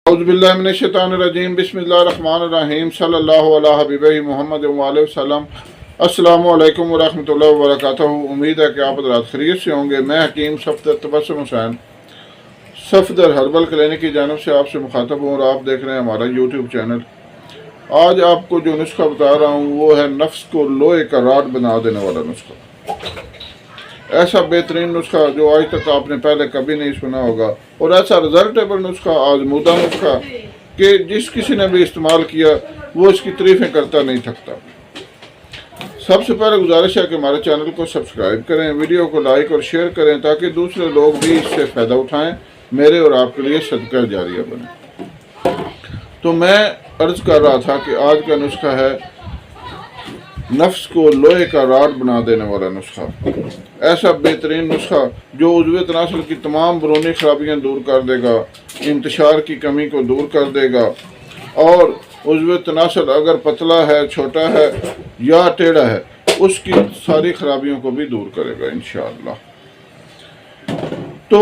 اعوذ باللہ من الشیطان الرجیم بسم اللہ الرحمن الرحیم صلی اللہ علیہ حبیبہ محمد وآلہ وسلم۔ السلام علیکم ورحمۃ اللہ وبرکاتہ۔ امید ہے کہ آپ حضرات خیریت سے ہوں گے۔ میں حکیم صفدر تبسم حسین صفدر ہربل کلینک کی جانب سے آپ سے مخاطب ہوں، اور آپ دیکھ رہے ہیں ہمارا یوٹیوب چینل۔ آج آپ کو جو نسخہ بتا رہا ہوں وہ ہے نفس کو لوہے کا راڈ بنا دینے والا نسخہ۔ ایسا بہترین نسخہ جو آج تک آپ نے پہلے کبھی نہیں سنا ہوگا، اور ایسا ریزلٹیبل نسخہ، آزمودہ نسخہ کہ جس کسی نے بھی استعمال کیا وہ اس کی تعریفیں کرتا نہیں تھکتا۔ سب سے پہلے گزارش ہے کہ ہمارے چینل کو سبسکرائب کریں، ویڈیو کو لائک اور شیئر کریں تاکہ دوسرے لوگ بھی اس سے فائدہ اٹھائیں، میرے اور آپ کے لیے صدقہ جاریہ بنے۔ تو میں عرض کر رہا تھا کہ آج کا نسخہ ہے نفس کو لوہے کا راڈ بنا دینے والا نسخہ۔ ایسا بہترین نسخہ جو عضو تناسل کی تمام برونی خرابیاں دور کر دے گا، انتشار کی کمی کو دور کر دے گا، اور عضو تناسل اگر پتلا ہے، چھوٹا ہے یا ٹیڑھا ہے، اس کی ساری خرابیوں کو بھی دور کرے گا انشاءاللہ۔ تو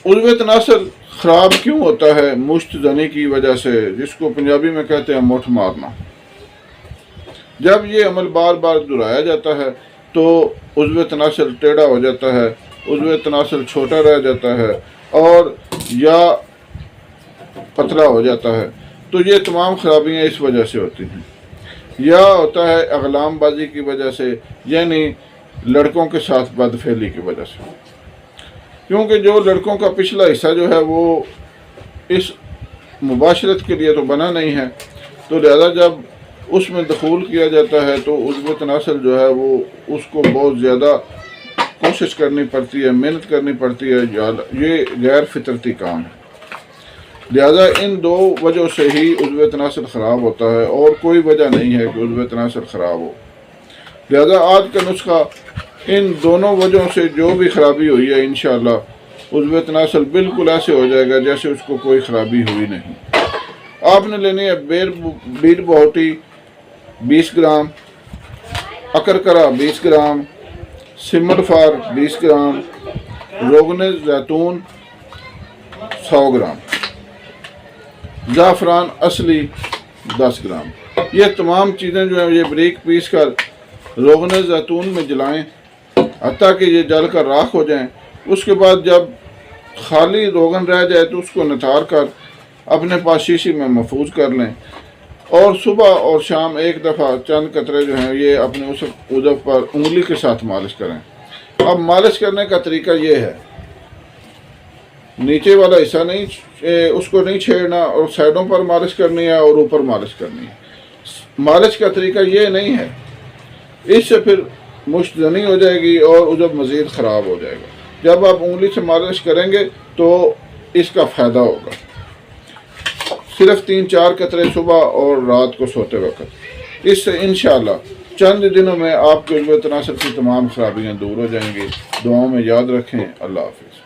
عضو تناسل خراب کیوں ہوتا ہے؟ مشت زنی کی وجہ سے، جس کو پنجابی میں کہتے ہیں مٹھ مارنا۔ جب یہ عمل بار بار دہرایا جاتا ہے تو عضو تناسل ٹیڑھا ہو جاتا ہے، عضو تناسل چھوٹا رہ جاتا ہے اور یا پتلا ہو جاتا ہے۔ تو یہ تمام خرابیاں اس وجہ سے ہوتی ہیں۔ یا ہوتا ہے اغلام بازی کی وجہ سے، یعنی لڑکوں کے ساتھ بدفعلی کی وجہ سے، کیونکہ جو لڑکوں کا پچھلا حصہ جو ہے وہ اس مباشرت کے لیے تو بنا نہیں ہے، تو لہذا جب اس میں دخول کیا جاتا ہے تو عضو تناسل جو ہے وہ اس کو بہت زیادہ کوشش کرنی پڑتی ہے، محنت کرنی پڑتی ہے، یہ غیر فطرتی کام ہے۔ لہذا ان دو وجہ سے ہی عضو تناسل خراب ہوتا ہے، اور کوئی وجہ نہیں ہے کہ عضو تناسل خراب ہو۔ لہذا آج کا نسخہ ان دونوں وجہوں سے جو بھی خرابی ہوئی ہے انشاءاللہ عضو تناسل بالکل ایسے ہو جائے گا جیسے اس کو کوئی خرابی ہوئی نہیں۔ آپ نے لینی ہے بیٹ بہوٹی 20 گرام، اکرکرا 20 گرام، سمر فار 20 گرام، روغن زیتون 100 گرام، زعفران اصلی 10 گرام۔ یہ تمام چیزیں جو ہیں یہ بریک پیس کر روغن زیتون میں جلائیں حتیٰ کہ یہ جل کر راکھ ہو جائیں۔ اس کے بعد جب خالی روغن رہ جائے تو اس کو نتھار کر اپنے پاس شیشی میں محفوظ کر لیں، اور صبح اور شام ایک دفعہ چند قطرے جو ہیں یہ اپنے اس عضو پر انگلی کے ساتھ مالش کریں۔ اب مالش کرنے کا طریقہ یہ ہے، نیچے والا حصہ نہیں، اس کو نہیں چھیڑنا، اور سائڈوں پر مالش کرنی ہے اور اوپر مالش کرنی ہے۔ مالش کا طریقہ یہ نہیں ہے، اس سے پھر مشت زنی ہو جائے گی اور عضو مزید خراب ہو جائے گا۔ جب آپ انگلی سے مالش کریں گے تو اس کا فائدہ ہوگا۔ صرف 3-4 قطرے صبح اور رات کو سوتے وقت، اس سے انشاءاللہ چند دنوں میں آپ کے عضو تناسل کی تمام خرابیاں دور ہو جائیں گی۔ دعاؤں میں یاد رکھیں۔ اللہ حافظ۔